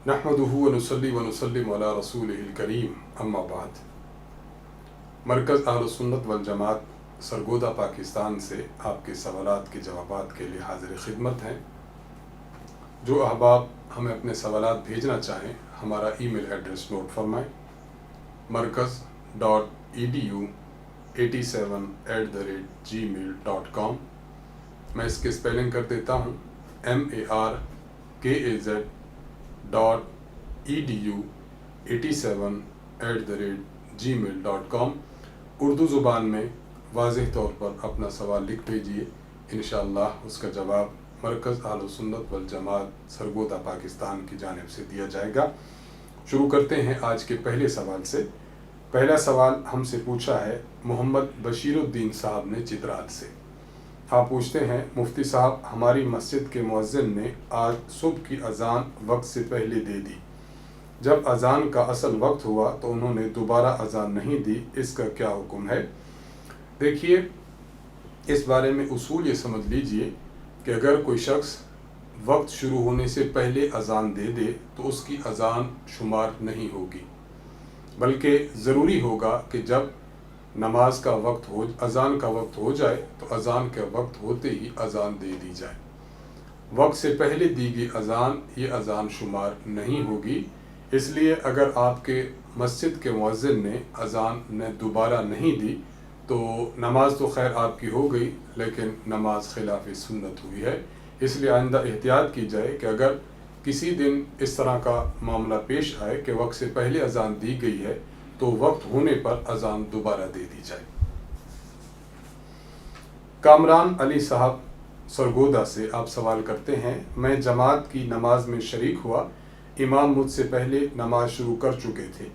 नहमदुहु व नुसल्ली व नुसल्लिमु अला रसूलिहिल करीम अम्मा बाद। मरकज़ अहलुस सुन्नत वल जमात सरगोदा पाकिस्तान से आपके सवालात के जवाबात के लिए हाज़िर खिदमत हैं। जो अहबाब हमें अपने सवालात भेजना चाहें हमारा ईमेल एड्रेस नोट फरमाएँ, markaz.edu87@gmail.com। मैं इसके स्पेलिंग कर देता हूँ, markaz.edu87@gmail.com। उर्दू ज़ुबान में वाज़ेह तौर पर अपना सवाल लिख भेजिए, इंशाअल्लाह उसका जवाब मरकज़ अहलुस सुन्नत वल जमात सरगोदा पाकिस्तान की जानिब से दिया जाएगा। शुरू करते हैं आज के पहले सवाल से। पहला सवाल हमसे पूछा है मोहम्मद बशीरुद्दीन साहब ने चित्राल से। आप पूछते हैं, मुफ्ती साहब, हमारी मस्जिद के मुअज्जिन ने आज सुबह की अज़ान वक्त से पहले दे दी। जब अज़ान का असल वक्त हुआ तो उन्होंने दोबारा अज़ान नहीं दी, इसका क्या हुक्म है? देखिए, इस बारे में उसूल ये समझ लीजिए कि अगर कोई शख्स वक्त शुरू होने से पहले अज़ान दे दे तो उसकी अज़ान शुमार नहीं होगी, बल्कि ज़रूरी होगा कि जब नमाज का वक्त हो, अज़ान का वक्त हो जाए तो अज़ान के वक्त होते ही अज़ान दे दी जाए। वक्त से पहले दी गई अज़ान ये अज़ान शुमार नहीं होगी। इसलिए अगर आपके मस्जिद के मुअज्जिन ने अज़ान ने दोबारा नहीं दी तो नमाज तो खैर आपकी हो गई, लेकिन नमाज खिलाफ सुन्नत हुई है। इसलिए आइंदा एहतियात की जाए कि अगर किसी दिन इस तरह का मामला पेश आए कि वक्त से पहले अज़ान दी गई है तो वक्त होने पर अज़ान दोबारा दे दी जाए। कामरान अली साहब सरगोदा से आप सवाल करते हैं, मैं जमात की नमाज में शरीक हुआ, इमाम मुझसे पहले नमाज शुरू कर चुके थे,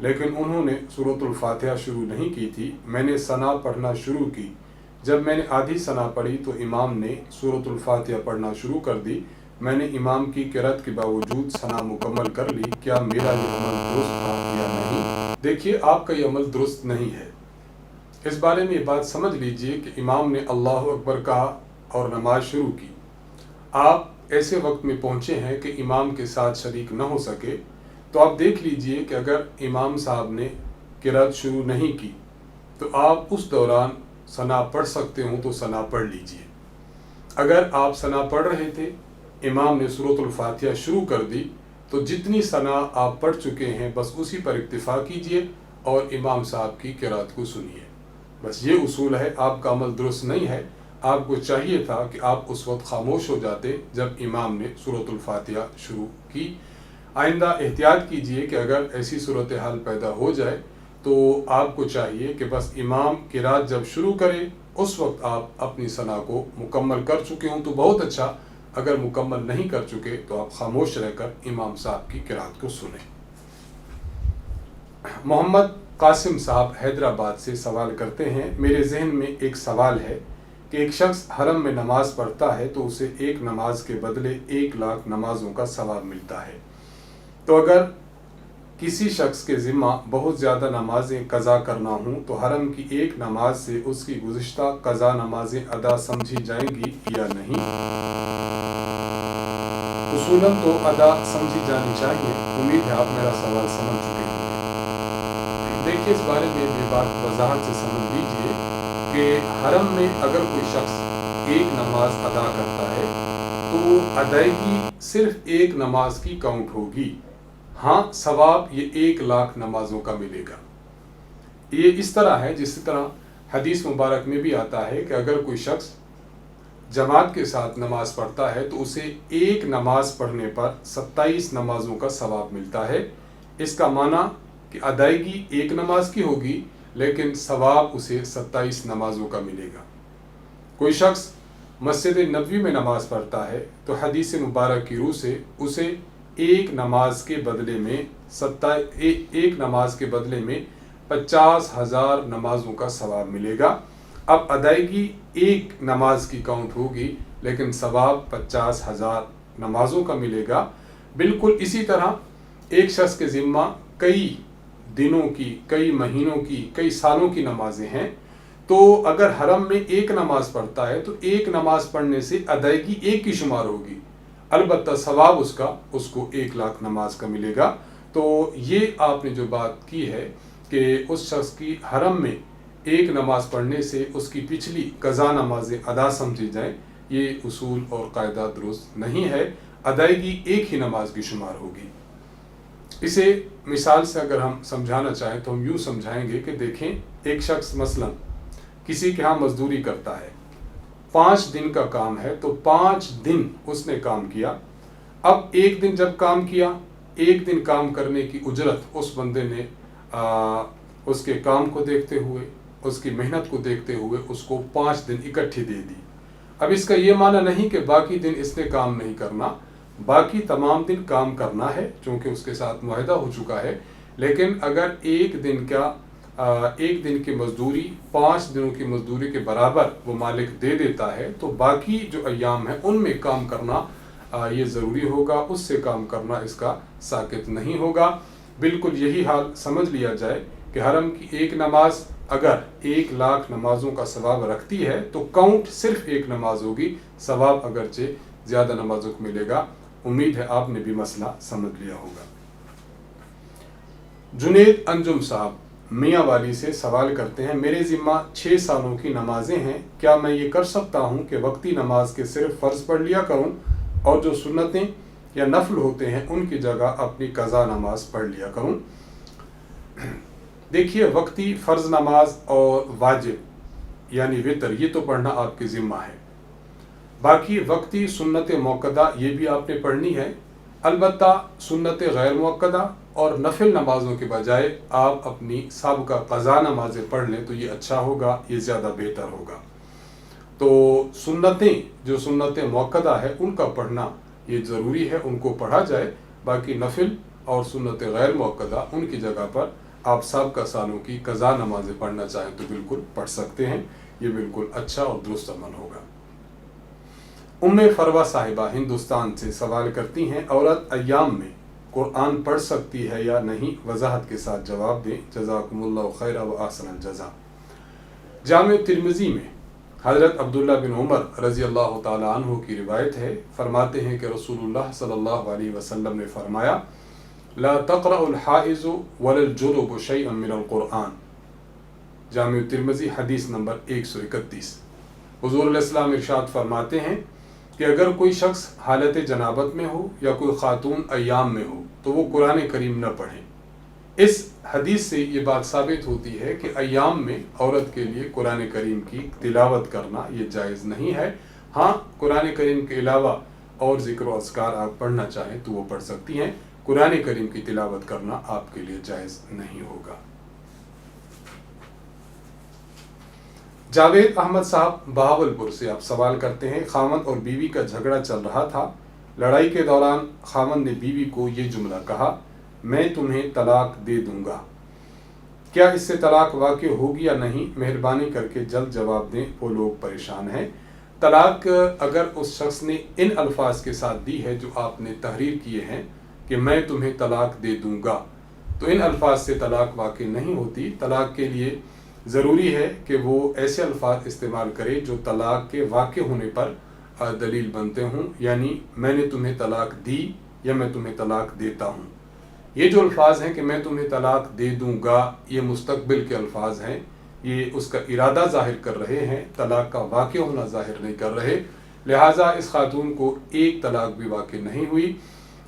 लेकिन उन्होंने सूरतुल फातिहा शुरू नहीं की थी। मैंने सना पढ़ना शुरू की। जब मैंने आधी सना पढ़ी तो इमाम ने सूरतुल फातिहा पढ़ना शुरू कर दी। मैंने इमाम की क़िराअत के बावजूद सना मुकम्मल कर ली। क्या मेरा ये अमल दुरुस्त था या नहीं? देखिए, आपका ये अमल दुरुस्त नहीं है। इस बारे में ये बात समझ लीजिए कि इमाम ने अल्लाहु अकबर कहा और नमाज शुरू की। आप ऐसे वक्त में पहुँचे हैं कि इमाम के साथ शरीक न हो सके, तो आप देख लीजिए कि अगर इमाम साहब ने क़िराअत शुरू नहीं की तो आप उस दौरान सना पढ़ सकते हो तो सना पढ़ लीजिए। अगर आप सना पढ़ रहे थे, इमाम ने सूरतुल फातिहा शुरू कर दी, तो जितनी सना आप पढ़ चुके हैं बस उसी पर इक्तिफा कीजिए और इमाम साहब की क़िराअत को सुनिए। बस ये उसूल है। आपका अमल दुरुस्त नहीं है। आपको चाहिए था कि आप उस वक्त खामोश हो जाते जब इमाम ने सूरतुल फातिहा शुरू की। आइंदा एहतियात कीजिए कि अगर ऐसी सूरत हाल पैदा हो जाए तो आपको चाहिए कि बस इमाम क़िराअत जब शुरू करे उस वक्त आप अपनी सना को मुकम्मल कर चुके हों तो बहुत अच्छा, अगर मुकम्मल नहीं कर चुके तो आप खामोश रहकर इमाम साहब की क़िराअत को सुनें। मोहम्मद कासिम साहब हैदराबाद से सवाल करते हैं, मेरे जहन में एक सवाल है कि एक शख्स हरम में नमाज पढ़ता है तो उसे एक नमाज के बदले 1 लाख नमाजों का सवाब मिलता है। तो अगर किसी शख्स के ज़िम्मा बहुत ज़्यादा नमाजें कज़ा करना हूँ तो हरम की एक नमाज से उसकी गुज़िश्ता कज़ा नमाजें अदा समझी जाएंगी या नहीं? उसूलन तो अदा समझी जानी चाहिए। उम्मीद है आप मेरा सवाल समझ चुके हैं। देखिए, इस बारे में ये बात वजाहत से समझ लीजिए कि हरम में अगर कोई शख्स एक नमाज अदा करता है तो अदायगी सिर्फ एक नमाज की काउंट होगी। हाँ, सवाब ये 1 लाख नमाजों का मिलेगा। ये इस तरह है जिस तरह हदीस मुबारक में भी आता है कि अगर कोई शख्स जमात के साथ नमाज पढ़ता है तो उसे एक नमाज पढ़ने पर 27 नमाजों का सवाब मिलता है। इसका माना कि अदायगी एक नमाज की होगी लेकिन सवाब उसे 27 नमाजों का मिलेगा। कोई शख्स मस्जिद नबवी में नमाज पढ़ता है तो हदीस मुबारक की रूह से उसे एक नमाज के बदले में 50,000 नमाजों का सवाब मिलेगा। अब अदायगी एक नमाज की काउंट होगी लेकिन सवाब 50,000 नमाजों का मिलेगा। बिल्कुल इसी तरह एक शख्स के ज़िम्मा कई दिनों की, कई महीनों की, कई सालों की नमाजें हैं, तो अगर हरम में एक नमाज पढ़ता है तो एक नमाज पढ़ने से अदायगी एक की शुमार होगी। البتہ ثواب اس کو 1 लाख नमाज का मिलेगा। तो ये आपने जो बात की है कि उस शख्स की हरम में 1 नमाज पढ़ने से उसकी पिछली कज़ा नमाजें अदा समझी जाएं, ये उसूल और कायदा दुरुस्त नहीं है। अदायगी 1 ही नमाज की शुमार होगी। इसे मिसाल से अगर हम समझाना चाहें तो हम यूँ समझाएंगे कि देखें, एक शख्स मसलन किसी के यहाँ मजदूरी करता है, 5 दिन का काम है, तो 5 दिन उसने काम किया। अब 1 दिन जब काम किया, 1 दिन काम करने की उजरत उस बंदे ने उसके काम को देखते हुए, उसकी मेहनत को देखते हुए उसको 5 दिन इकट्ठी दे दी। अब इसका ये माना नहीं कि बाकी दिन इसने काम नहीं करना, बाकी तमाम दिन काम करना है चूँकि उसके साथ मुआहदा हो चुका है। लेकिन अगर 1 दिन की मजदूरी 5 दिनों की मजदूरी के बराबर वो मालिक दे देता है, तो बाकी जो अय्याम हैं उनमें काम करना ये ज़रूरी होगा, उससे काम करना इसका साकित नहीं होगा। बिल्कुल यही हाल समझ लिया जाए कि हरम की 1 नमाज अगर 1 लाख नमाजों का सवाब रखती है तो काउंट सिर्फ 1 नमाज होगी, सवाब अगरचे ज़्यादा नमाजों को मिलेगा। उम्मीद है आपने भी मसला समझ लिया होगा। जुनेद अंजुम साहब मियाँ वाली से सवाल करते हैं, मेरे ज़िम्मा 6 सालों की नमाजें हैं, क्या मैं ये कर सकता हूँ कि वक्ती नमाज के सिर्फ फ़र्ज़ पढ़ लिया करूँ और जो सुन्नतें या नफल होते हैं उनकी जगह अपनी कज़ा नमाज पढ़ लिया करूँ? देखिए, वक्ती फ़र्ज़ नमाज और वाजिब यानी वितर ये तो पढ़ना आपके ज़िम्मा है। बाकी वक्ती सुन्नत मौक़दा ये भी आपने पढ़नी है। अलबत्ता सुन्नत गैर मौक़दा और नफिल नमाज़ों के बजाय आप अपनी साबिक़ा क़ज़ा नमाज़ें पढ़ लें तो ये अच्छा होगा, ये ज़्यादा बेहतर होगा। तो सुन्नतें जो सुन्नत मौक़दा है उनका पढ़ना ये ज़रूरी है, उनको पढ़ा जाए। बाकी नफिल और सुन्नत गैर मौक़दा उनकी जगह पर आप साबिक़ा सालों की क़ज़ा नमाज़ें पढ़ना चाहें तो बिल्कुल पढ़ सकते हैं, ये बिल्कुल अच्छा और दुरुस्त अमल होगा। उम्मे फरवा साहिबा हिंदुस्तान से सवाल करती हैं, औरत अय्याम में कुरान पढ़ सकती है या नहीं? वजाहत के साथ जवाब दें। जज़ाकुमुल्लाहु खैरा व अहसनल जज़ा। जामे तिर्मिज़ी में हज़रत अब्दुल्ला बिन उमर रज़ी अल्लाह तआला अन्हु की रिवायत है, फरमाते हैं कि रसूलुल्लाह सल्लल्लाहु अलैहि वसल्लम ने फरमाया, ला तक़रउल हाइज़ु वलल जुनुबु शैअन मिनल कुरआन। जामे तिर्मिज़ी हदीस नंबर 131। हुज़ूर अलैहिस्सलाम इरशाद फरमाते हैं कि अगर कोई शख्स हालत जनाबत में हो या कोई खातून अय्याम में हो तो वो कुरान करीम न पढ़े। इस हदीस से ये बात साबित होती है कि अय्याम में औरत के लिए कुरान करीम की तिलावत करना ये जायज़ नहीं है। हाँ, कुरान करीम के अलावा और ज़िक्र व अज़कार आप पढ़ना चाहें तो वो पढ़ सकती हैं, कुरान करीम की तिलावत करना आपके लिए जायज़ नहीं होगा। जावेद अहमद साहब बहावलपुर से आप सवाल करते हैं, खामद और बीवी का झगड़ा चल रहा था, लड़ाई के दौरान खामद ने बीवी को ये जुमला कहा, मैं तुम्हें तलाक दे दूंगा। क्या इससे तलाक वाक़ होगी या नहीं? मेहरबानी करके जल्द जवाब दें, वो लोग परेशान हैं। तलाक अगर उस शख्स ने इन अल्फाज के साथ दी है जो आपने तहरीर किए हैं कि मैं तुम्हें तलाक दे दूंगा, तो इन अल्फाज से तलाक वाक़ नहीं होती। तलाक के लिए ज़रूरी है कि वो ऐसे अल्फाज इस्तेमाल करे जो तलाक के वाक़ होने पर दलील बनते हों, यानी मैंने तुम्हें तलाक दी या मैं तुम्हें तलाक देता हूँ। ये जो अल्फाज हैं कि मैं तुम्हें तलाक दे दूँगा, ये मुस्तक़बिल के अल्फाज हैं, ये उसका इरादा ज़ाहिर कर रहे हैं, तलाक का वाक़ होना ज़ाहिर नहीं कर रहे। लिहाजा इस खातून को एक तलाक भी वाक़ नहीं हुई।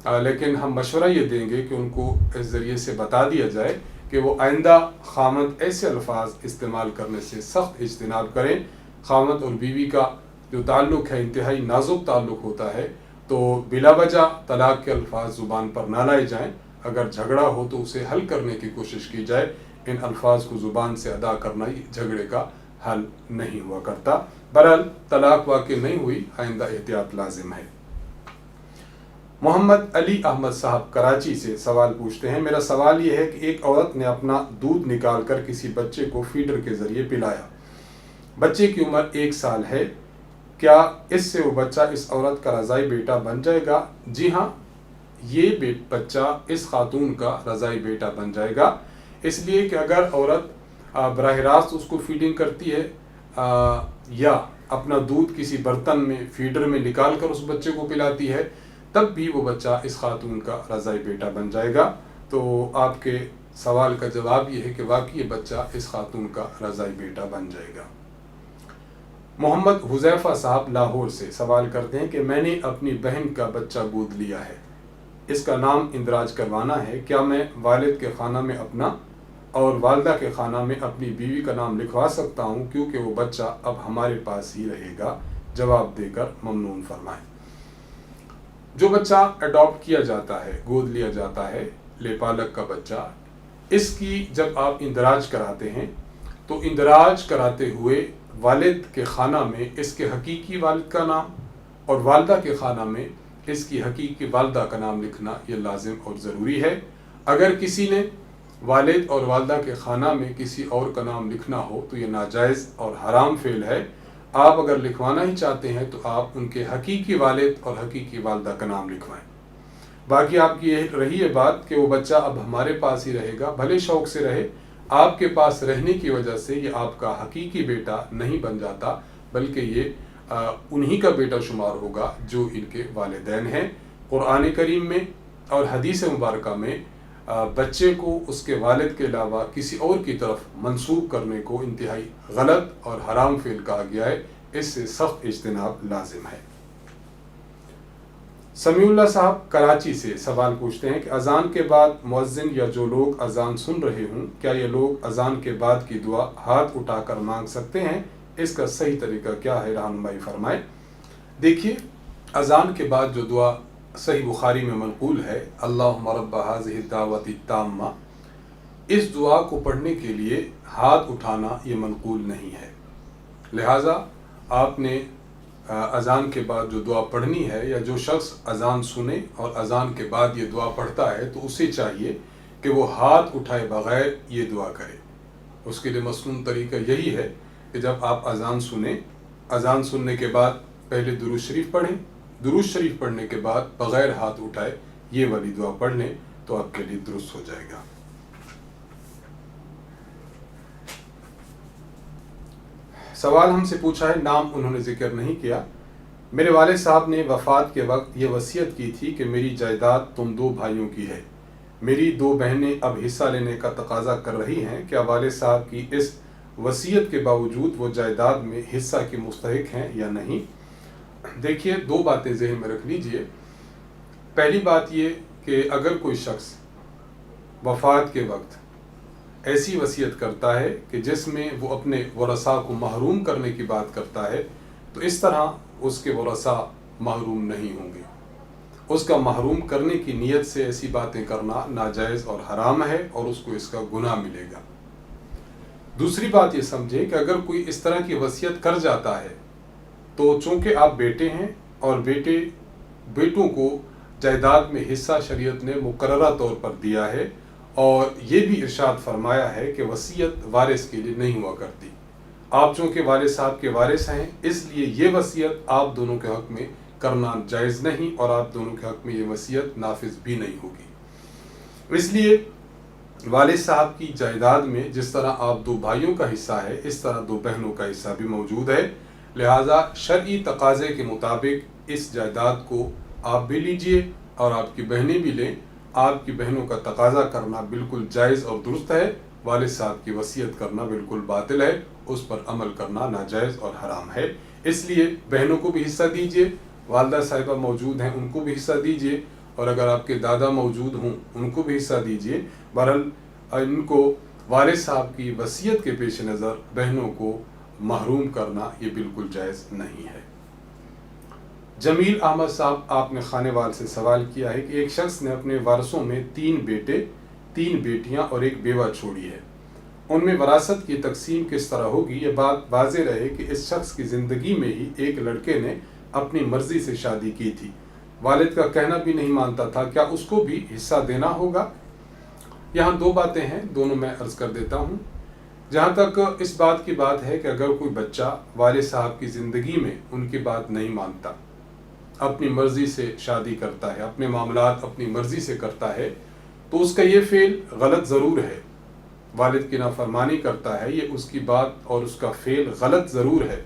लेकिन हम मशवरा ये देंगे कि उनको इस ज़रिए से बता दिया जाए कि वो आइंदा खामद ऐसे अल्फाज इस्तेमाल करने से सख्त इज्तिनाब करें। खामद और बीवी का जो ताल्लुक़ है इंतहाई नाजुक ताल्लुक़ होता है, तो बिला वजह तलाक के अल्फाज ज़ुबान पर ना लाए जाएँ। अगर झगड़ा हो तो उसे हल करने की कोशिश की जाए। इन अल्फाज को ज़ुबान से अदा करना ही झगड़े का हल नहीं हुआ करता। बहरहाल तलाक वाक़ नहीं हुई, आइंदा एहतियात लाजिम है। मोहम्मद अली अहमद साहब कराची से सवाल पूछते हैं, मेरा सवाल ये है कि एक औरत ने अपना दूध निकाल कर किसी बच्चे को फीडर के ज़रिए पिलाया। बच्चे की उम्र 1 साल है, क्या इससे वो बच्चा इस औरत का रज़ाई बेटा बन जाएगा? जी हाँ, ये बच्चा इस खातून का रज़ाई बेटा बन जाएगा, इसलिए कि अगर औरत बराह रास्त उसको फीडिंग करती है या अपना दूध किसी बर्तन में फीडर में निकाल कर उस बच्चे को पिलाती है, तब भी वो बच्चा इस खातून का रज़ाई बेटा बन जाएगा। तो आपके सवाल का जवाब ये है कि वाकई ये बच्चा इस खातून का रज़ाई बेटा बन जाएगा। मोहम्मद हुज़ैफ़ा साहब लाहौर से सवाल करते हैं कि मैंने अपनी बहन का बच्चा गोद लिया है, इसका नाम इंदराज करवाना है, क्या मैं वालिद के खाना में अपना और वालदा के खाना में अपनी बीवी का नाम लिखवा सकता हूँ, क्योंकि वो बच्चा अब हमारे पास ही रहेगा? जवाब देकर ममनून फरमाएं। जो बच्चा अडॉप्ट किया जाता है, गोद लिया जाता है, लेपालक का बच्चा, इसकी जब आप इंदराज कराते हैं तो इंदराज कराते हुए वालिद के खाना में इसके हकीकी वालिद का नाम और वालदा के खाना में इसकी हकीकी वालदा का नाम लिखना ये लाजिम और ज़रूरी है। अगर किसी ने वालिद और वालदा के खाना में किसी और का नाम लिखना हो तो ये नाजायज़ और हराम फेल है। आप अगर लिखवाना ही चाहते हैं तो आप उनके हकीकी वालिद और हकीकी वालदा का नाम लिखवाएं। बाकी आपकी ये रही है बात कि वो बच्चा अब हमारे पास ही रहेगा, भले शौक़ से रहे, आपके पास रहने की वजह से ये आपका हकीकी बेटा नहीं बन जाता, बल्कि ये उन्हीं का बेटा शुमार होगा जो इनके वालिदैन हैं। कुरान करीम में और हदीस मुबारका में बच्चे को उसके वालिद के अलावा किसी और की तरफ मंसूब करने को इंतहाई गलत और हराम फेल कहा गया है। इससे सख्त इज्तिनाब लाजिम है। समीउल्लाह साहब कराची से सवाल पूछते हैं कि अजान के बाद मुअज्जिन या जो लोग अजान सुन रहे हों, क्या ये लोग अजान के बाद की दुआ हाथ उठाकर मांग सकते हैं? इसका सही तरीका क्या है, रहनुमाई फरमाएं। देखिए, अजान के बाद जो दुआ सही बुखारी में मनकूल है, अल्लाहुम्मा रब्ब हाज़िहि दावति ताम्मा, इस दुआ को पढ़ने के लिए हाथ उठाना ये मनकूल नहीं है। लिहाजा आपने अजान के बाद जो दुआ पढ़नी है, या जो शख्स अजान सुने और अजान के बाद ये दुआ पढ़ता है तो उसे चाहिए कि वो हाथ उठाए बगैर ये दुआ करे। उसके लिए मसनून तरीका यही है कि जब आप अजान सुने, अजान सुनने के बाद पहले दुरूद शरीफ पढ़ें, दुरूद शरीफ पढ़ने के बाद बगैर हाथ उठाए ये वाली दुआ पढ़ लें तो आपके लिए दुरुस्त हो जाएगा। सवाल हमसे पूछा है, नाम उन्होंने जिक्र नहीं किया। मेरे वालिद साहब ने वफ़ात के वक्त ये वसीयत की थी कि मेरी जायदाद तुम 2 भाइयों की है, मेरी 2 बहनें अब हिस्सा लेने का तकाजा कर रही हैं, क्या वालिद साहब की इस वसीयत के बावजूद वो जायदाद में हिस्सा के मुस्तहिक हैं या नहीं? देखिए, 2 बातें ज़हन में रख लीजिए। पहली बात ये कि अगर कोई शख्स वफ़ात के वक्त ऐसी वसीयत करता है कि जिसमें वो अपने वरसा को महरूम करने की बात करता है, तो इस तरह उसके वरसा महरूम नहीं होंगे। उसका महरूम करने की नीयत से ऐसी बातें करना नाजायज़ और हराम है और उसको इसका गुनाह मिलेगा। दूसरी बात ये समझे कि अगर कोई इस तरह की वसीयत कर जाता है तो चूँकि आप बेटे हैं और बेटों को जायदाद में हिस्सा शरीयत ने मुकर्ररा तौर पर दिया है, और ये भी इरशाद फरमाया है कि वसीयत वारिस के लिए नहीं हुआ करती। आप चूँकि वालिद साहब के वारिस हैं, इसलिए ये वसीयत आप दोनों के हक़ में करना जायज़ नहीं और आप दोनों के हक़ में ये वसीयत नाफिज भी नहीं होगी। इसलिए वालिद साहब की जायदाद में जिस तरह आप 2 भाइयों का हिस्सा है, इस तरह 2 बहनों का हिस्सा भी मौजूद है। लिहाजा शरई तकाज़े के मुताबिक इस जायदाद को आप भी लीजिए और आपकी बहनें भी लें। आपकी बहनों का तकाज़ा करना बिल्कुल जायज़ और दुरुस्त है, वालिद साहब की वसीयत करना बिल्कुल बातिल है, उस पर अमल करना नाजायज़ और हराम है। इसलिए बहनों को भी हिस्सा दीजिए, वालदा साहिबा मौजूद हैं उनको भी हिस्सा दीजिए, और अगर आपके दादा मौजूद हों उनको भी हिस्सा दीजिए। बहरहाल इनको वालिद साहब की वसीयत के पेश नज़र बहनों को महरूम करना ये बिल्कुल जायज़ नहीं है। जमील अहमद साहब, आपने खानेवाल से सवाल किया है कि एक शख्स ने अपने वारसों में 3 बेटे, 3 बेटियां और 1 बेवा छोड़ी है, उनमें वरासत की तकसीम किस तरह होगी? ये बात वाज़ेह रहे कि इस शख्स की ज़िंदगी में ही एक लड़के ने अपनी मर्ज़ी से शादी की थी, वालिद का कहना भी नहीं मानता था, क्या उसको भी हिस्सा देना होगा? यहाँ 2 बातें हैं, दोनों मैं अर्ज़ कर देता हूँ। जहाँ तक इस बात की बात है कि अगर कोई बच्चा वालिद साहब की ज़िंदगी में उनकी बात नहीं मानता, अपनी मर्ज़ी से शादी करता है, अपने मामलात अपनी मर्ज़ी से करता है, तो उसका ये फ़ेल गलत ज़रूर है, वालिद की नाफरमानी करता है, ये उसकी बात और उसका फ़ेल गलत ज़रूर है,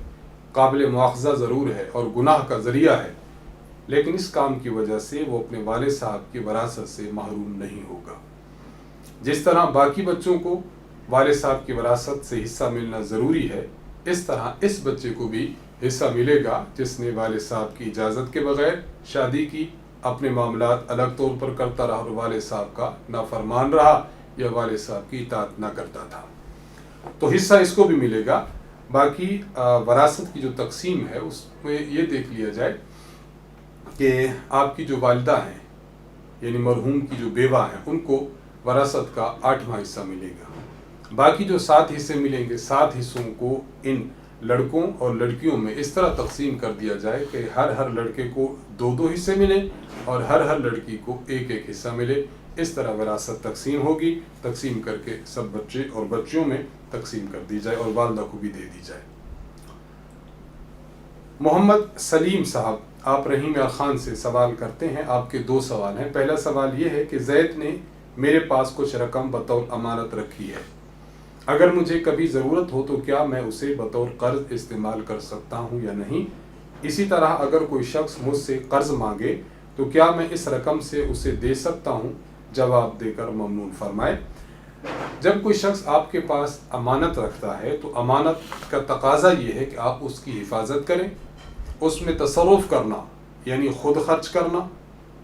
काबिल मुआख़ज़ा ज़रूर है और गुनाह का ज़रिया है। لیکن اس کام کی وجہ سے وہ اپنے والد صاحب کی وراثت سے محروم نہیں ہوگا۔ جس طرح باقی بچوں کو والد صاحب کی وراثت سے حصہ ملنا ضروری ہے، اس طرح اس بچے کو بھی حصہ ملے گا جس نے والد صاحب کی اجازت کے بغیر شادی کی، اپنے معاملات الگ طور پر کرتا رہا اور والد صاحب کا نافرمان رہا یا والد صاحب کی اطاعت نہ کرتا تھا، تو حصہ اس کو بھی ملے گا۔ باقی وراثت کی جو تقسیم ہے اس میں یہ دیکھ لیا جائے کہ آپ کی جو والدہ ہیں یعنی مرحوم کی جو بیوہ ہیں ان کو وراثت کا 8واں حصہ ملے گا۔ باقی جو 7 حصے ملیں گے، 7 حصوں کو ان لڑکوں اور لڑکیوں میں اس طرح تقسیم کر دیا جائے کہ ہر لڑکے کو 2 حصے ملیں اور ہر لڑکی کو 1 حصہ ملے۔ اس طرح وراثت تقسیم ہوگی، تقسیم کر کے سب بچے اور بچیوں میں تقسیم کر دی جائے اور والدہ کو بھی دے دی جائے۔ محمد سلیم صاحب آپ رحیم خان سے سوال کرتے ہیں، آپ کے 2 سوال ہیں۔ پہلا سوال یہ ہے کہ زید نے میرے پاس کچھ رقم بطور امانت رکھی ہے، اگر مجھے کبھی ضرورت ہو تو کیا میں اسے بطور قرض استعمال کر سکتا ہوں یا نہیں؟ اسی طرح اگر کوئی شخص مجھ سے قرض مانگے تو کیا میں اس رقم سے اسے دے سکتا ہوں؟ جواب دے کر ممنون فرمائے۔ جب کوئی شخص آپ کے پاس امانت رکھتا ہے تو امانت کا تقاضا یہ ہے کہ آپ اس کی حفاظت کریں، اس میں تصرف کرنا یعنی خود خرچ کرنا،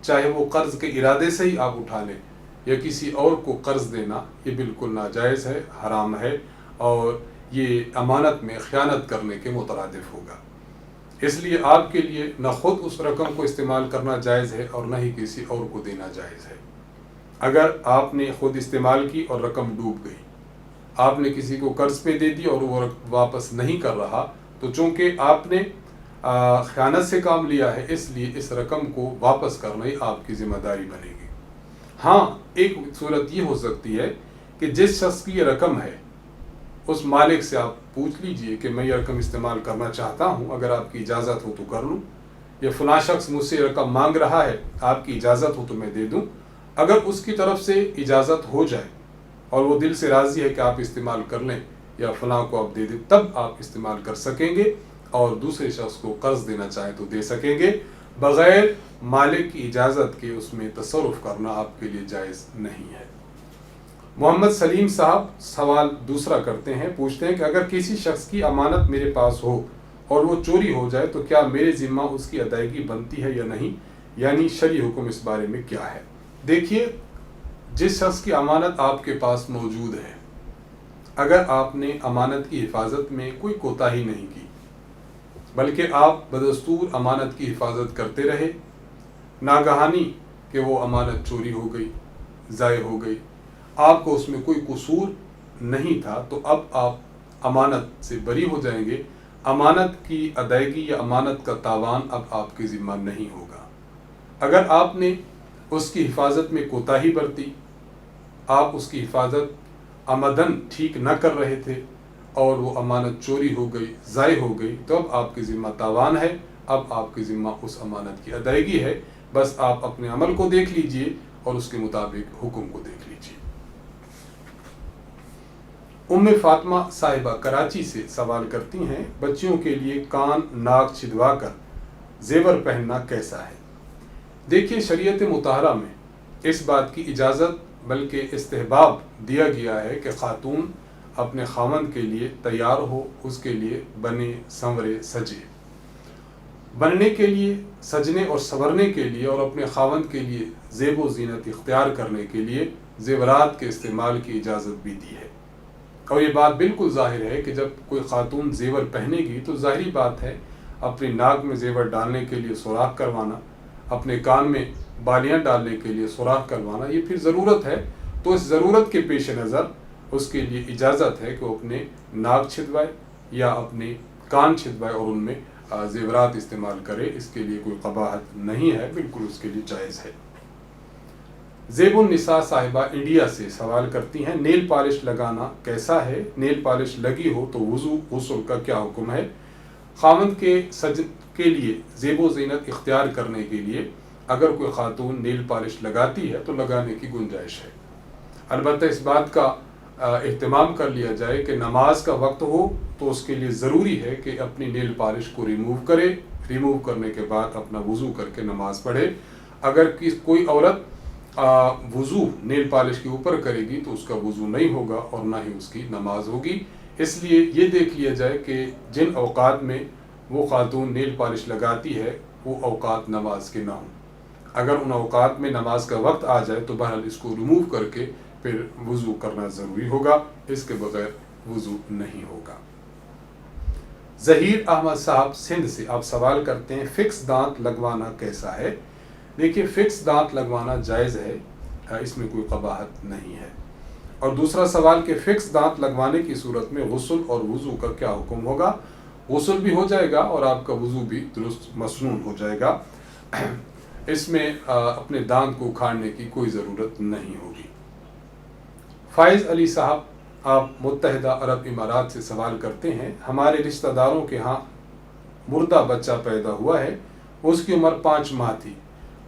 چاہے وہ قرض کے ارادے سے ہی آپ اٹھا لیں یا کسی اور کو قرض دینا، یہ بالکل ناجائز ہے، حرام ہے اور یہ امانت میں خیانت کرنے کے مترادف ہوگا۔ اس لیے آپ کے لیے نہ خود اس رقم کو استعمال کرنا جائز ہے اور نہ ہی کسی اور کو دینا جائز ہے۔ اگر آپ نے خود استعمال کی اور رقم ڈوب گئی، آپ نے کسی کو قرض پہ دے دی اور وہ واپس نہیں کر رہا، تو چونکہ آپ نے خیانت سے کام لیا ہے اس لیے اس رقم کو واپس کرنا ہی آپ کی ذمہ داری بنے گی۔ ہاں، ایک صورت یہ ہو سکتی ہے کہ جس شخص کی یہ رقم ہے اس مالک سے آپ پوچھ لیجئے کہ میں یہ رقم استعمال کرنا چاہتا ہوں، اگر آپ کی اجازت ہو تو کر لوں، یا فلاں شخص مجھ سے رقم مانگ رہا ہے، آپ کی اجازت ہو تو میں دے دوں۔ اگر اس کی طرف سے اجازت ہو جائے اور وہ دل سے راضی ہے کہ آپ استعمال کر لیں یا فلاں کو آپ دے دیں، تب آپ استعمال کر سکیں گے اور دوسرے شخص کو قرض دینا چاہیں تو دے سکیں گے۔ بغیر مالک کی اجازت کے اس میں تصرف کرنا آپ کے لیے جائز نہیں ہے۔ محمد سلیم صاحب سوال دوسرا کرتے ہیں، پوچھتے ہیں کہ اگر کسی شخص کی امانت میرے پاس ہو اور وہ چوری ہو جائے تو کیا میرے ذمہ اس کی ادائیگی بنتی ہے یا نہیں، یعنی شرعی حکم اس بارے میں کیا ہے؟ دیکھیے، جس شخص کی امانت آپ کے پاس موجود ہے، اگر آپ نے امانت کی حفاظت میں کوئی کوتاہی نہیں کی بلکہ آپ بدستور امانت کی حفاظت کرتے رہے، ناگہانی کہ وہ امانت چوری ہو گئی، ضائع ہو گئی، آپ کو اس میں کوئی قصور نہیں تھا، تو اب آپ امانت سے بری ہو جائیں گے۔ امانت کی ادائیگی یا امانت کا تاوان اب آپ کے ذمہ نہیں ہوگا۔ اگر آپ نے اس کی حفاظت میں کوتاہی برتی، آپ اس کی حفاظت عمدن ٹھیک نہ کر رہے تھے اور وہ امانت چوری ہو گئی، ضائع ہو گئی، تو اب آپ کے ذمہ تاوان ہے، اب آپ کے ذمہ اس امانت کی ادائیگی ہے۔ بس آپ اپنے عمل کو دیکھ لیجئے اور اس کے مطابق حکم کو دیکھ لیجئے۔ ام فاطمہ صاحبہ کراچی سے سوال کرتی ہیں، بچیوں کے لیے کان ناک چھدوا کر زیور پہننا کیسا ہے؟ دیکھیے، شریعت مطہرہ میں اس بات کی اجازت بلکہ استحباب دیا گیا ہے کہ خاتون اپنے خاوند کے لیے تیار ہو، اس کے لیے بنے سنورے سجے۔ بننے کے لیے، سجنے اور سنورنے کے لیے اور اپنے خاوند کے لیے زیب و زینت اختیار کرنے کے لیے زیورات کے استعمال کی اجازت بھی دی ہے۔ اور یہ بات بالکل ظاہر ہے کہ جب کوئی خاتون زیور پہنے گی تو ظاہری بات ہے اپنی ناک میں زیور ڈالنے کے لیے سوراخ کروانا، اپنے کان میں بالیاں ڈالنے کے لیے سوراخ کروانا، یہ پھر ضرورت ہے۔ تو اس ضرورت کے پیش نظر اس کے لیے اجازت ہے کہ وہ اپنے ناک چھدوائے یا اپنے کان چھدوائے اور ان میں زیورات استعمال کرے، اس کے لیے کوئی قباحت نہیں ہے، بالکل اس کے لیے جائز ہے۔ زیب النساء صاحبہ انڈیا سے سوال کرتی ہیں، نیل پالش لگانا کیسا ہے؟ نیل پالش لگی ہو تو وضو غسل کا کیا حکم ہے؟ خاوند کے سجن کے لیے زیب و زینت اختیار کرنے کے لیے اگر کوئی خاتون نیل پالش لگاتی ہے تو لگانے کی گنجائش ہے، البتہ اس بات کا اہتمام کر لیا جائے کہ نماز کا وقت ہو تو اس کے لیے ضروری ہے کہ اپنی نیل پالش کو ریموو کرے، रिमूव करने के बाद अपना वज़ू करके नमाज पढ़े। अगर कोई औरत वज़ू नेल पॉलिश के ऊपर करेगी तो उसका वज़ू नहीं होगा और ना ही उसकी नमाज होगी। इसलिए ये देख लिया जाए कि जिन औकात में वो खातून नेल पॉलिश लगाती है वो औकात नमाज के ना हों। अगर उन औकात में नमाज का वक्त आ जाए तो बहरहाल इसको रिमूव करके फिर वज़ू करना ज़रूरी होगा, इसके बगैर वज़ू नहीं होगा। ज़हीर अहमद साहब सिंध से आप सवाल करते हैं फिक्स दांत लगवाना कैसा है। देखिए, फिक्स दांत लगवाना जायज़ है, इसमें कोई कबाहत नहीं है। और दूसरा सवाल कि फिक्स दांत लगवाने की सूरत में गुस्ल और वज़ू का क्या हुक्म होगा। गुस्ल भी हो जाएगा और आपका वज़ू भी दुरुस्त मसनून हो जाएगा, इसमें अपने दांत को उखाड़ने की कोई ज़रूरत नहीं होगी। फ़ाइज़ अली साहब आप मुत्तहिदा अरब इमारात से सवाल करते हैं, हमारे रिश्तेदारों के यहाँ मुर्दा बच्चा पैदा हुआ है, उसकी उम्र 5 माह थी,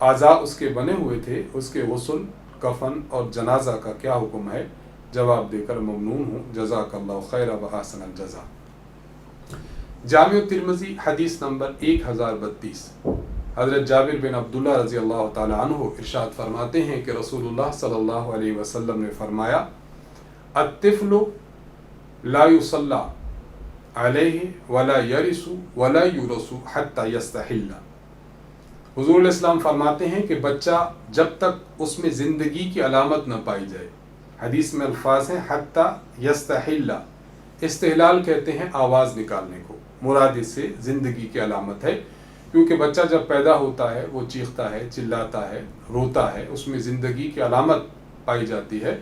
आज़ा उसके बने हुए थे, उसके गुस्ल, कफन और जनाजा का क्या हुक्म है। जवाब देकर ममनून हूँ। जज़ाकल्लाहु खैर व अहसनल जज़ा। जामिउ तिर्मिज़ी हदीस नंबर 1032 हज़रत जाबिर बिन अब्दुल्लाह रज़ी अल्लाह ताला अन्हु इरशाद फरमाते हैं कि रसूलुल्लाह सल्लल्लाहु अलैहि वसल्लम ने फरमाया, अत्तिफ़्लु ला युसल्ला अलैहि वला यरिसु वला युरसु हत्ता यस्तहिल्ला। हुज़ूर इस्लाम फरमाते हैं कि बच्चा जब तक उसमें ज़िंदगी की अलामत न पाई जाए, हदीस में अल्फाज हैं हत्ता यस्तहिल्ला, इस्तिहलाल कहते हैं आवाज़ निकालने को, मुराद इससे ज़िंदगी की अलामत है, क्योंकि बच्चा जब पैदा होता है वो चीखता है, चिल्लाता है, रोता है, उसमें ज़िंदगी की अलामत पाई जाती है।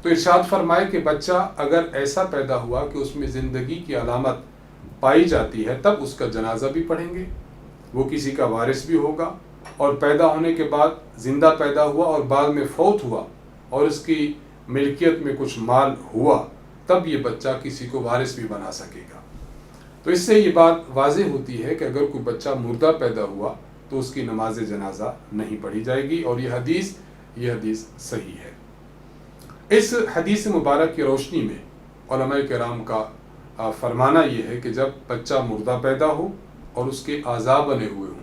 तो इरशाद फरमाए कि बच्चा अगर ऐसा पैदा हुआ कि उसमें ज़िंदगी की अलामत पाई जाती है तब उसका जनाजा भी पढ़ेंगे, वो किसी का वारिस भी होगा। और पैदा होने के बाद ज़िंदा पैदा हुआ और बाद में फौत हुआ और इसकी मिल्कियत में कुछ माल हुआ, तब ये बच्चा किसी को वारिस भी बना सकेगा। तो इससे ये बात वाज़ेह होती है कि अगर कोई बच्चा मुर्दा पैदा हुआ तो उसकी नमाज जनाजा नहीं पढ़ी जाएगी, और ये हदीस सही है। इस हदीस मुबारक की रोशनी में उलमाए किराम का फरमाना ये है कि जब बच्चा मुर्दा पैदा हो और उसके आज़ा बने हुए हों,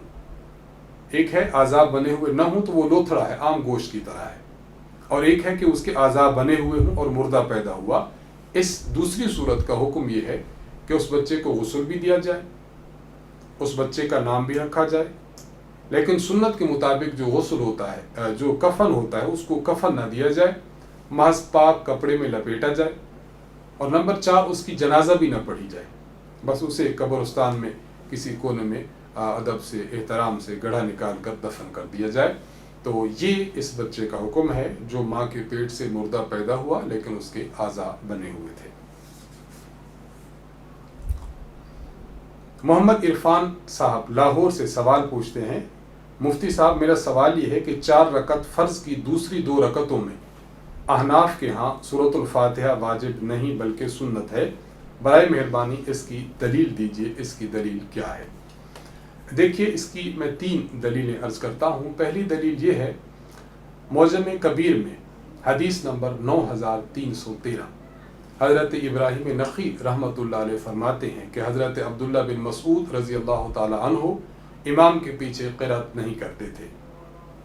एक है आज़ा बने हुए न हों तो वो लोथड़ा है, आम गोश्त की तरह है, और एक है कि उसके आज़ा बने हुए हों और मुर्दा पैदा हुआ। इस दूसरी सूरत का हुक्म ये है कि उस बच्चे को गुस्ल भी दिया जाए, उस बच्चे का नाम भी रखा जाए, लेकिन सुन्नत के मुताबिक जो गुस्ल होता है, जो कफन होता है, उसको कफन ना दिया जाए, महज पाक कपड़े में लपेटा जाए, और नंबर 4 उसकी जनाजा भी ना पढ़ी जाए, बस उसे कब्रिस्तान में किसी कोने में अदब से एहतराम से गड्ढा निकाल कर दफन कर दिया जाए। तो ये इस बच्चे का हुक्म है जो माँ के पेट से मुर्दा पैदा हुआ लेकिन उसके आज़ा बने हुए थे। मोहम्मद इरफान साहब लाहौर से सवाल पूछते हैं, मुफ्ती साहब मेरा सवाल ये है कि 4 रकत फ़र्ज़ की दूसरी 2 रकतों में अहनाफ के यहाँ सूरतुल फातिहा वाजिब नहीं बल्कि सुन्नत है, बराए मेहरबानी इसकी दलील दीजिए, इसकी दलील क्या है। देखिए, इसकी मैं 3 दलीलें अर्ज़ करता हूँ। पहली दलील ये है, मौजम कबीर में हदीस नंबर 9313 हज़रत इब्राहिम नखी रहमतुल्लाह अलैह फरमाते हैं कि हज़रत अब्दुल्ला बिन मसूद रज़ी अल्लाह ताला अन्हु इमाम के पीछे क़िरात नहीं करते थे,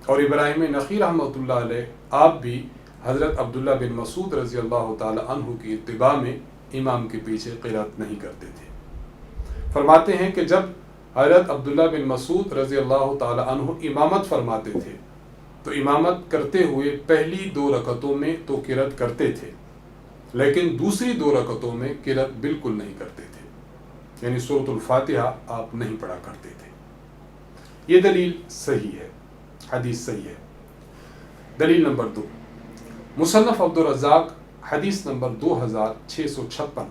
और इब्राहिम नखी रहमतुल्लाह अलैह आप भी हज़रत अब्दुल्ला बिन मसूद रज़ी अल्लाह ताला अन्हु की इत्तिबा में इमाम के पीछे क़िरात नहीं करते थे। फरमाते हैं कि जब हज़रत अब्दुल्ला बिन मसूद रज़ी अल्लाह ताला अन्हु इमामत फरमाते थे तो इमामत करते हुए पहली 2 रकतों में तो क़िरात करते थे, लेकिन दूसरी 2 रकतों में क़िरात बिल्कुल नहीं करते थे, यानी सूरतुल फातिहा आप नहीं पढ़ा करते थे। ये दलील सही है, हदीस सही है। दलील नंबर 2, मुसन्नफ़ अब्दुर रज़्ज़ाक़ हदीस नंबर 2656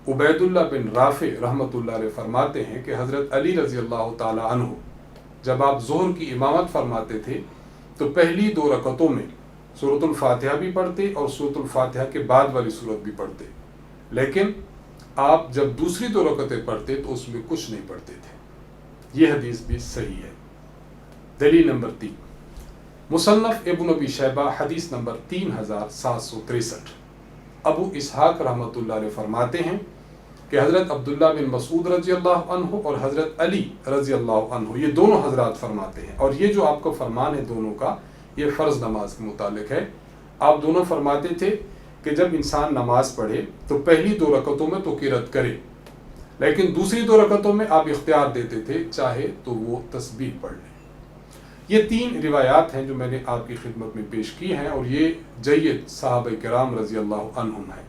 उबैदुल्लाह बिन राफ़े रहमतुल्लाह अलैह फरमाते हैं कि हज़रत अली रज़ी अल्लाह ताला अन्हु जब आप ज़ोहर की इमामत फरमाते थे तो पहली 2 रकतों में सूरतुल फातिहा भी पढ़ते और सूरतुल फातिहा के बाद वाली सूरत भी पढ़ते, लेकिन आप जब दूसरी 2 रकतें पढ़ते तो उसमें कुछ नहीं पढ़ते थे। ये हदीस भी सही है। दलील नंबर 3, मुसन्नफ़ इब्न अबी शैबा हदीस नंबर 3763 अबू इसहाक़ रहमतुल्लाह अलैह फरमाते हैं कि کہ حضرت عبداللہ بن مسعود رضی اللہ عنہ اور حضرت علی رضی اللہ عنہ یہ دونوں حضرات فرماتے ہیں، اور یہ جو آپ کو فرمان ہے دونوں کا، یہ فرض نماز کے متعلق ہے۔ آپ دونوں فرماتے تھے کہ جب انسان نماز پڑھے تو پہلی 2 رکعتوں میں تو قرأت کرے، لیکن دوسری 2 رکعتوں میں آپ اختیار دیتے تھے چاہے تو وہ تسبیح پڑھ لیں۔ یہ 3 روایات ہیں جو میں نے آپ کی خدمت میں پیش کی ہیں، اور یہ جید صحابہ کرام رضی اللہ عنہم ہیں۔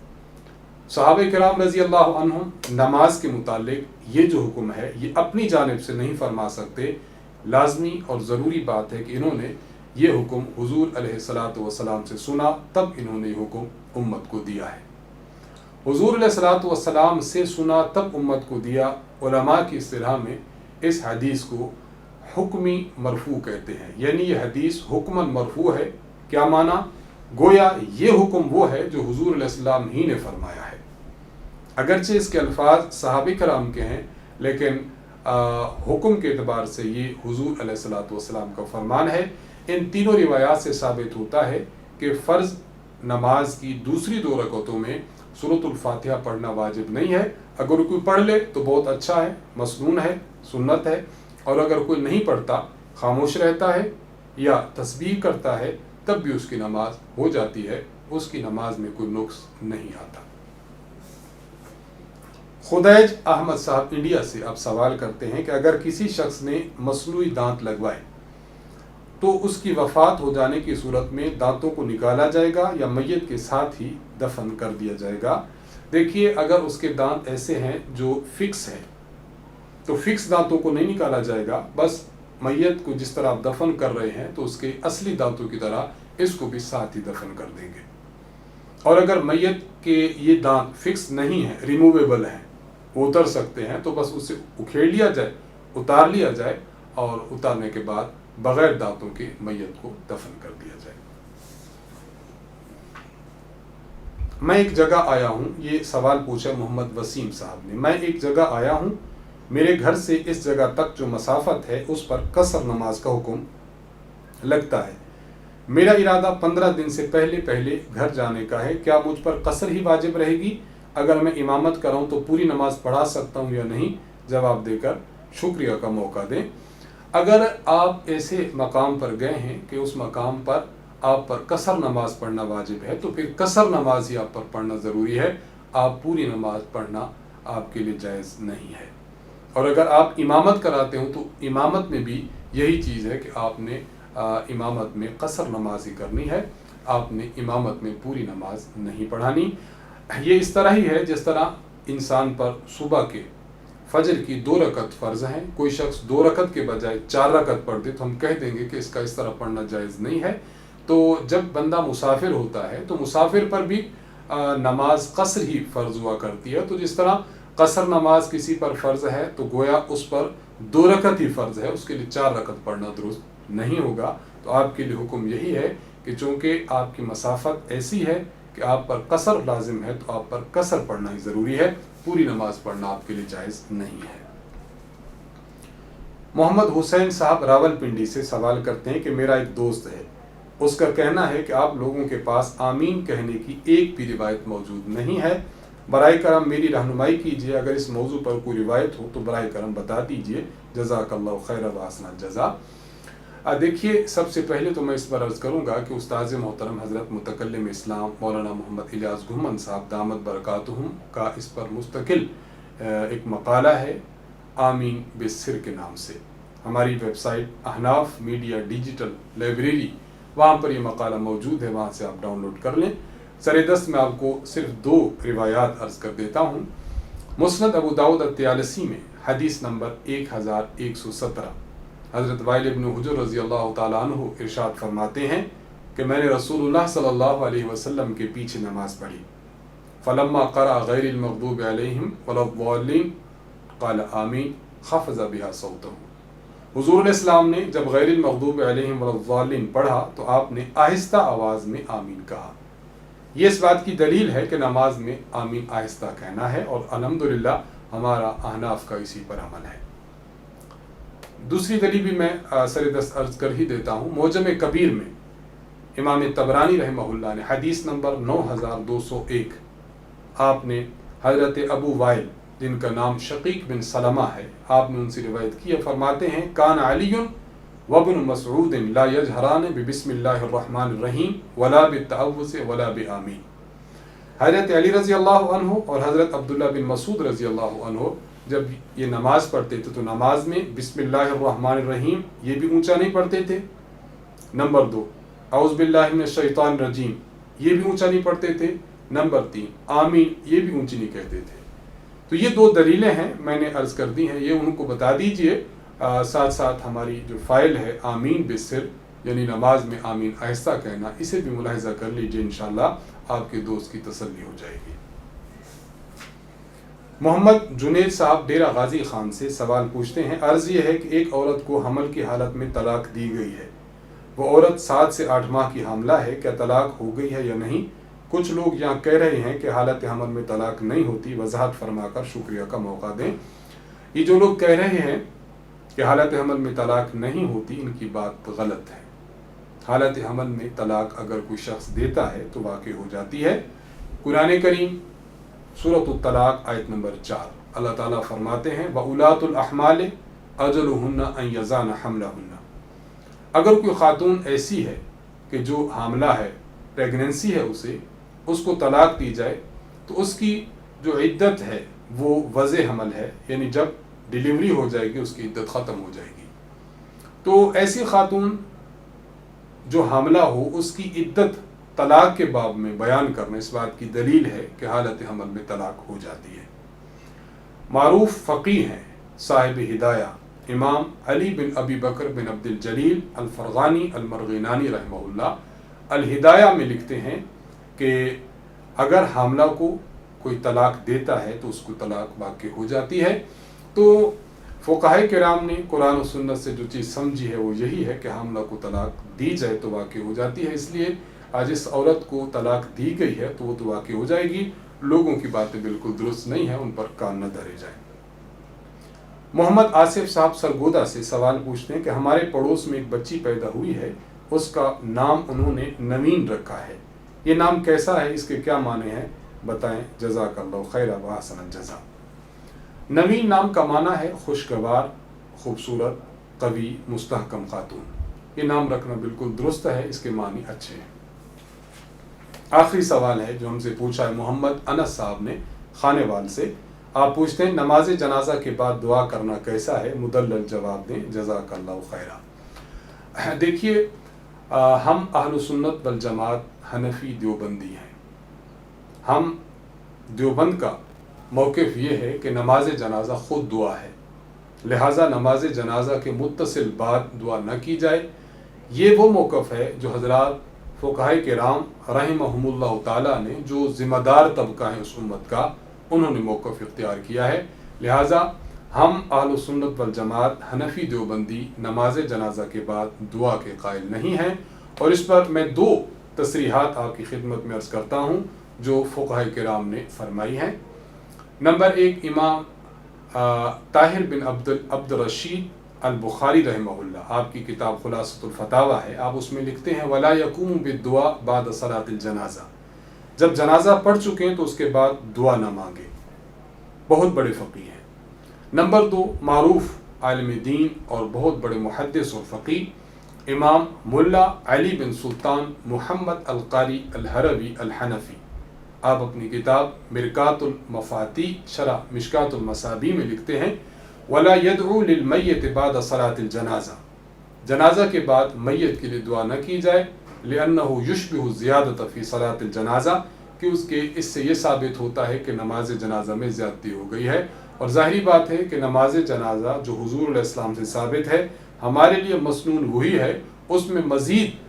صحابہ کرام رضی اللہ عنہم نماز کے متعلق یہ جو حکم ہے یہ اپنی جانب سے نہیں فرما سکتے، لازمی اور ضروری بات ہے کہ انہوں نے یہ حکم حضور علیہ الصلوۃ والسلام سے سنا، تب انہوں نے یہ حکم امت کو دیا ہے۔ حضور علیہ الصلوۃ والسلام سے سنا تب امت کو دیا، علماء کی اصطلاح میں اس حدیث کو حکمی مرفوع کہتے ہیں، یعنی یہ حدیث حکماً مرفوع ہے۔ کیا معنی؟ گویا یہ حکم وہ ہے جو حضور علیہ السلام ہی نے فرمایا ہے، اگرچہ اس کے الفاظ صحابہ کرام کے ہیں، لیکن حکم کے اعتبار سے یہ حضور علیہ الصلوۃ والسلام کا فرمان ہے۔ ان تینوں روایات سے ثابت ہوتا ہے کہ فرض نماز کی دوسری 2 رکعتوں میں سورۃ الفاتحہ پڑھنا واجب نہیں ہے۔ اگر کوئی پڑھ لے تو بہت اچھا ہے، مسنون ہے، سنت ہے، اور اگر کوئی نہیں پڑھتا، خاموش رہتا ہے یا تسبیح کرتا ہے، تب بھی اس کی نماز ہو جاتی ہے، اس کی نماز میں کوئی نقص نہیں آتا۔ خدیج احمد صاحب انڈیا سے آپ سوال کرتے ہیں کہ اگر کسی شخص نے مصنوعی دانت لگوائے تو اس کی وفات ہو جانے کی صورت میں دانتوں کو نکالا جائے گا یا میت کے ساتھ ہی دفن کر دیا جائے گا؟ دیکھیے، اگر اس کے دانت ایسے ہیں جو فکس ہیں تو فکس دانتوں کو نہیں نکالا جائے گا، بس میت کو جس طرح آپ دفن کر رہے ہیں تو اس کے اصلی دانتوں کی طرح اس کو بھی ساتھ ہی دفن کر دیں گے۔ اور اگر میت کے یہ دانت فکس نہیں ہیں، ریموویبل ہیں، وہ اتر سکتے ہیں، تو بس اسے اکھیڑ لیا جائے، اتار لیا جائے، اور اتارنے کے بعد بغیر دانتوں کے میت کو دفن کر دیا جائے۔ میں ایک جگہ آیا ہوں، یہ سوال پوچھا محمد وسیم صاحب نے۔ میں ایک جگہ آیا ہوں، میرے گھر سے اس جگہ تک جو مسافت ہے اس پر قصر نماز کا حکم لگتا ہے۔ میرا ارادہ 15 دن سے پہلے گھر جانے کا ہے، کیا مجھ پر قصر ہی واجب رہے گی؟ اگر میں امامت کراؤں تو پوری نماز پڑھا سکتا ہوں یا نہیں؟ جواب دے کر شکریہ کا موقع دیں۔ اگر آپ ایسے مقام پر گئے ہیں کہ اس مقام پر آپ پر قصر نماز پڑھنا واجب ہے، تو پھر قصر نماز ہی آپ پر پڑھنا ضروری ہے، آپ پوری نماز پڑھنا آپ کے لیے جائز نہیں ہے۔ اور اگر آپ امامت کراتے ہوں تو امامت میں بھی یہی چیز ہے کہ آپ نے امامت میں قصر نماز ہی کرنی ہے، آپ نے امامت میں پوری نماز نہیں پڑھانی۔ یہ اس طرح ہی ہے جس طرح انسان پر صبح کے فجر کی 2 رکعت فرض ہیں، کوئی شخص 2 رکعت کے بجائے 4 رکعت پڑھ دے تو ہم کہہ دیں گے کہ اس کا اس طرح پڑھنا جائز نہیں ہے۔ تو جب بندہ مسافر ہوتا ہے تو مسافر پر بھی نماز قصر ہی فرض ہوا کرتی ہے، تو جس طرح قصر نماز کسی پر فرض ہے تو گویا اس پر 2 رکعت ہی فرض ہے، اس کے لیے 4 رکعت پڑھنا درست نہیں ہوگا۔ تو آپ کے لیے حکم یہی ہے کہ چونکہ آپ کی مسافت ایسی ہے کہ آپ پر قصر لازم ہے تو آپ پر قصر پڑھنا ہی ضروری ہے، پوری نماز پڑھنا آپ کے لیے جائز نہیں ہے۔ محمد حسین صاحب راول پنڈی سے سوال کرتے ہیں کہ میرا ایک دوست ہے، اس کا کہنا ہے کہ آپ لوگوں کے پاس آمین کہنے کی ایک بھی روایت موجود نہیں ہے، برائے کرم میری رہنمائی کیجیے، اگر اس موضوع پر کوئی روایت ہو تو برائے کرم بتا دیجیے، جزاک اللہ خیر و احسن الجزا۔ دیکھیے، سب سے پہلے تو میں اس پر عرض کروں گا کہ استاذ محترم حضرت متکلم اسلام مولانا محمد الیاس گھمن صاحب دامت برکاتہم کا اس پر مستقل ایک مقالہ ہے، آمین بالسر کے نام سے۔ ہماری ویب سائٹ احناف میڈیا ڈیجیٹل لائبریری، وہاں پر یہ مقالہ موجود ہے، وہاں سے آپ ڈاؤن لوڈ کر لیں۔ سر دست میں آپ کو صرف 2 روایات عرض کر دیتا ہوں۔ مسند ابو داؤد الطیالسی میں حدیث نمبر 1117، حضرت وائل ابن حجر رضی اللہ تعالیٰ عنہ ارشاد فرماتے ہیں کہ میں نے رسول اللہ صلی اللہ علیہ وسلم کے پیچھے نماز پڑھی، فلما قرأ غیر المغضوب علیہم ولا الضالین قال آمین خفض بها صوتہ۔ حضور علیہ السلام نے جب غیر المغضوب علیہم ولا الضالین پڑھا تو آپ نے آہستہ آواز میں آمین کہا۔ یہ اس بات کی دلیل ہے کہ نماز میں آمین آہستہ کہنا ہے، اور الحمدللہ ہمارا احناف کا اسی پر عمل ہے۔ دوسری دلیل بھی میں سر دست عرض کر ہی دیتا ہوں۔ معجم کبیر میں امام طبرانی رحمہ اللہ نے حدیث نمبر 9201، آپ نے حضرت ابو وائل جن کا نام شقیق بن سلمہ ہے، آپ نے ان سے روایت کی ہے، فرماتے ہیں کان علی وابن مسعود لا یجہران ببسم اللہ الرحمن الرحیم ولا بالتعوذ ولا بآمین۔ حضرت علی رضی اللہ عنہ اور حضرت عبداللہ بن مسعود رضی اللہ عنہ جب یہ نماز پڑھتے تھے تو نماز میں بسم اللہ الرحمن الرحیم یہ بھی اونچا نہیں پڑھتے تھے، نمبر 2 اعوذ باللہ من الشیطان الرجیم یہ بھی اونچا نہیں پڑھتے تھے، نمبر 3 آمین یہ بھی اونچی نہیں کہتے تھے۔ تو یہ 2 دلیلیں ہیں میں نے عرض کر دی ہیں، یہ ان کو بتا دیجئے۔ ساتھ ساتھ ہماری جو فائل ہے آمین بسر، یعنی نماز میں آمین آہستہ کہنا، اسے بھی ملاحظہ کر لیجئے، انشاءاللہ آپ کے دوست کی تسلی ہو جائے گی۔ محمد جنید صاحب ڈیرہ غازی خان سے سوال پوچھتے ہیں، عرض یہ ہے کہ ایک عورت کو حمل کی حالت میں طلاق دی گئی ہے، وہ عورت 7 سے 8 ماہ کی حاملہ ہے، کیا طلاق ہو گئی ہے یا نہیں؟ کچھ لوگ یہاں کہہ رہے ہیں کہ حالت حمل میں طلاق نہیں ہوتی، وضاحت فرما کر شکریہ کا موقع دیں۔ یہ جو لوگ کہہ رہے ہیں کہ حالت حمل میں طلاق نہیں ہوتی، ان کی بات غلط ہے۔ حالت حمل میں طلاق اگر کوئی شخص دیتا ہے تو واقع ہو جاتی ہے۔ قرآن کریم سورۃ الطلاق آیت نمبر 4 اللہ تعالیٰ فرماتے ہیں وَأُولَاتُ الْأَحْمَالِ أَجَلُهُنَّ أَن يَضَعْنَ حَمْلَهُنَّ۔ اگر کوئی خاتون ایسی ہے کہ جو حاملہ ہے، پریگننسی ہے، اس کو طلاق دی جائے تو اس کی جو عدت ہے وہ وضع حمل ہے، یعنی جب ڈیلیوری ہو جائے گی اس کی عدت ختم ہو جائے گی۔ تو ایسی خاتون جو حاملہ ہو اس کی عدت طلاق کے باب میں بیان کرنا اس بات کی دلیل ہے کہ حالت حمل میں طلاق ہو جاتی ہے۔ معروف فقیہ ہیں صاحب ہدایہ امام علی بن ابی بکر بن عبد الجلیل الفرغانی المرغینانی رحمہ اللہ الہدایہ میں لکھتے ہیں کہ اگر حاملہ کو کوئی طلاق دیتا ہے تو اس کو طلاق واقع ہو جاتی ہے۔ تو فقہاء کرام نے قرآن و سنت سے جو چیز سمجھی ہے وہ یہی ہے کہ حاملہ کو طلاق دی جائے تو واقع ہو جاتی ہے، اس لیے جس عورت کو طلاق دی گئی ہے تو وہ تو واقع ہو جائے گی۔ لوگوں کی باتیں بالکل درست نہیں ہیں، ان پر کان نہ دھرے جائیں۔ محمد آصف صاحب سرگودا سے سوال پوچھتے ہیں کہ ہمارے پڑوس میں ایک بچی پیدا ہوئی ہے، اس کا نام انہوں نے نوین رکھا ہے، یہ نام کیسا ہے، اس کے کیا معنی ہیں بتائیں، جزاک اللہ خیر و احسن الجزا۔ نوین نام کا معنی ہے خوشگوار، خوبصورت، قوی، مستحکم خاتون۔ یہ نام رکھنا بالکل درست ہے، اس کے معنی اچھے ہیں۔ آخری سوال ہے جو ہم سے پوچھا ہے محمد انس صاحب نے خانے وال سے، آپ پوچھتے ہیں نماز جنازہ کے بعد دعا کرنا کیسا ہے، مدلل جواب دیں، جزاک اللہ خیرہ۔ دیکھیے ہم اہل سنت والجماعت حنفی دیوبندی ہیں، ہم دیوبند کا موقف یہ ہے کہ نماز جنازہ خود دعا ہے، لہٰذا نماز جنازہ کے متصل بعد دعا نہ کی جائے۔ یہ وہ موقف ہے جو حضرات فقہاء کرام رحمہم اللہ تعالیٰ نے، جو ذمہ دار طبقہ ہے اس امت کا، انہوں نے موقف اختیار کیا ہے۔ لہٰذا ہم اہل سنت والجماعت حنفی دیوبندی نماز جنازہ کے بعد دعا کے قائل نہیں ہیں، اور اس پر میں 2 تصریحات آپ کی خدمت میں عرض کرتا ہوں جو فقہاء کرام نے فرمائی ہیں۔ نمبر 1 امام طاہر بن عبد الرشید البخاری رحمہ اللہ، آپ کی کتاب خلاصۃ الفتاویٰ ہے، آپ اس میں لکھتے ہیں وَلَا يَقُومُ بِالدُّعَاء بَعْدَ صَلَاةِ الْجَنَازَةِ، جب جنازہ پڑھ چکے ہیں تو اس کے بعد دعا نہ مانگے، بہت بڑے فقیہ ہیں۔ نمبر 2 معروف عالم دین اور بہت بڑے محدث اور فقیہ امام ملا علی بن سلطان محمد القاری الحروی الحنفی، آپ اپنی کتاب مرکات المفاتیح شرح مشکات المصابیح میں لکھتے ہیں وَلَا يَدْعُو لِلْمَيِّتِ بَعْدَ صَلَاةِ الْجَنَازَةِ، جنازہ کے بعد میت کے لیے دعا نہ کی جائے، لِأَنَّهُ يُشْبِهُ الزِّيَادَةَ فِي صَلَاةِ الْجَنَازَةِ، کہ اس کے اس سے یہ ثابت ہوتا ہے کہ نماز جنازہ میں زیادتی ہو گئی ہے، اور ظاہری بات ہے کہ نماز جنازہ جو حضور علیہ السلام سے ثابت ہے ہمارے لیے مسنون وہی ہے، اس میں مزید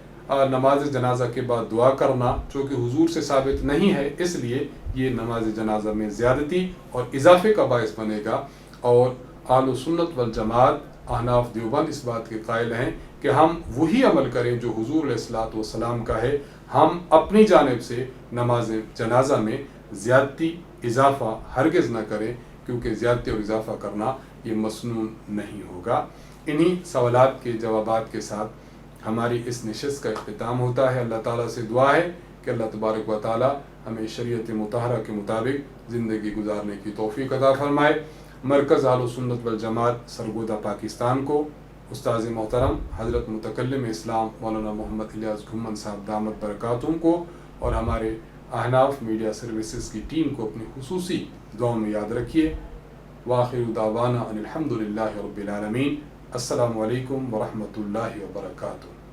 نماز جنازہ کے بعد دعا کرنا چونکہ حضور سے ثابت نہیں ہے، اس لیے یہ نماز جنازہ میں زیادتی اور اضافے کا باعث بنے گا۔ اور اہل سنت والجماعت احناف دیوبند اس بات کے قائل ہیں کہ ہم وہی عمل کریں جو حضور علیہ الصلوۃ والسلام کا ہے، ہم اپنی جانب سے نماز جنازہ میں زیادتی اضافہ ہرگز نہ کریں، کیونکہ زیادتی اور اضافہ کرنا یہ مسنون نہیں ہوگا۔ انہی سوالات کے جوابات کے ساتھ ہماری اس نشست کا اختتام ہوتا ہے۔ اللہ تعالیٰ سے دعا ہے کہ اللہ تبارک و تعالی ہمیں شریعت مطہرہ کے مطابق زندگی گزارنے کی توفیق عطا فرمائے۔ مرکز اہل سنت والجماعت سرگودا پاکستان کو استاذ محترم حضرت متکلم اسلام مولانا محمد الیاس گھمن صاحب دامت برکاتہم کو اور ہمارے احناف میڈیا سروسز کی ٹیم کو اپنی خصوصی دعاؤں میں یاد رکھیے۔ وآخر دعوانا ان الحمد للہ رب العالمین۔ السلام علیکم ورحمۃ اللہ وبرکاتہ۔